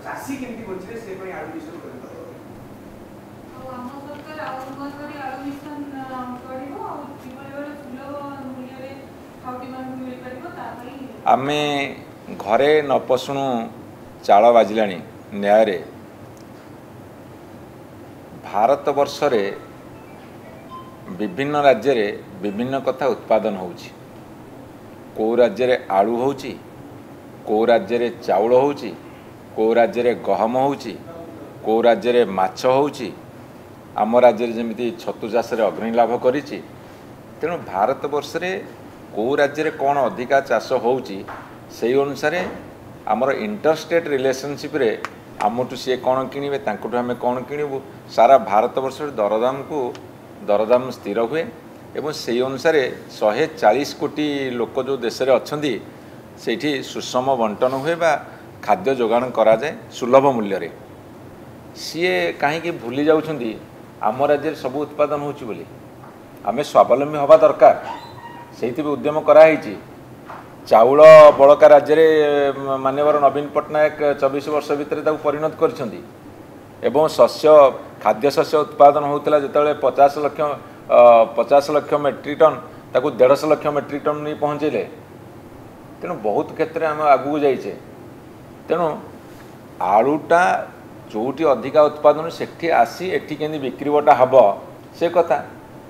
चाषी केमती बचिले से पई आलू मिशन करत ଆଉ ଆମ ସରକାର ଆଉ ନୂଆ କରି ଆଳୁ ମିଶନ କରିବ ଆଉ କିଭଳି ଭାବରେ ସୁଲଭ ମୂଲ୍ୟରେ ଖାଉଟିମାନଙ୍କୁ ମିଳିପାରିବ ତା ପାଇଁ ଆମେ ଘରେ ନ ପଶୁଣୁ ଚାଳ ବାଜିଲାଣି ନ୍ୟାୟରେ भारत वर्ष रे विभिन्न राज्य रे विभिन्न कथा उत्पादन होउची को राज्य रे आलू होउची को राज्य रे चाउल होउची को राज्य रे गहम होउची को राज्य रे माछ होउची आम राज्य रे जेमिति छतु चाष रे अग्रणी लाभ करिची तेणु भारत वर्ष रे को राज्य रे कोन अधिका चाष होउची सेही अनुसार आमर इंटरस्टेट रिलेशनशिप रे आमठू सी कौन किणवे तांकठू आम कौन किणवु सारा भारत वर्ष दरदाम स्थिर हुए एवं से अनुसार 140 कोटी लोक जो देश में अच्छा से सुषम बंटन हुए बा खाद्य जोगाण कराए सुलभ मूल्य रे सी कहीं भूली जाउछंदी आम राज्य सब उत्पादन होची बोली आम स्वावलंबी हवा दरकार से उद्यम कराई चाउल बड़का राज्य में माननीय नवीन पट्टनायक 24 वर्ष भितर परिणत करछंदी एवं शस्य खाद्य शस्य उत्पादन होता जो 50 लाख मेट्रिक टन ताकू 150 लाख मेट्रिक टन नहीं पहुँचेले तेणु बहुत क्षेत्र में आम आगू जाइए तेणु आलूटा जोटी अधिका उत्पादन सेठी आसी एठी केंदी बिक्री बटा हम से कथा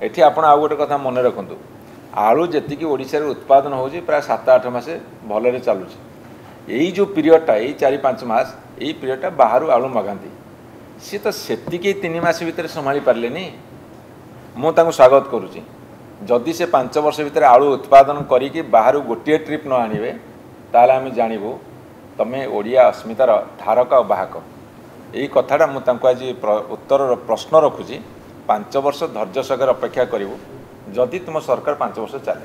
एठी आपण आउ गोटे कथा मन रखु आलू जी ओडिशा रे उत्पादन होची प्राय 7-8 मास भलरे चलुची यही जो पीरियडटा यही 4-5 मास यही पीरियडटा बाहर आलू मगाती सी तो सेतिके 3 मास भितर संभाली पारलेनी मु तांको स्वागत करुची जदि से 5 वर्ष भितर आलू उत्पादन करिकी बाहर गोटे ट्रिप न आनिबे ताले आम जानबू तमे ओडिया अस्मितार धारक और बाहक यही कथाटा मु तांको आज उत्तर प्रश्न रखुची 5 वर्ष धैर्य सगर अपेक्षा करूँ जदि तुम सरकार 5 वर्ष चले।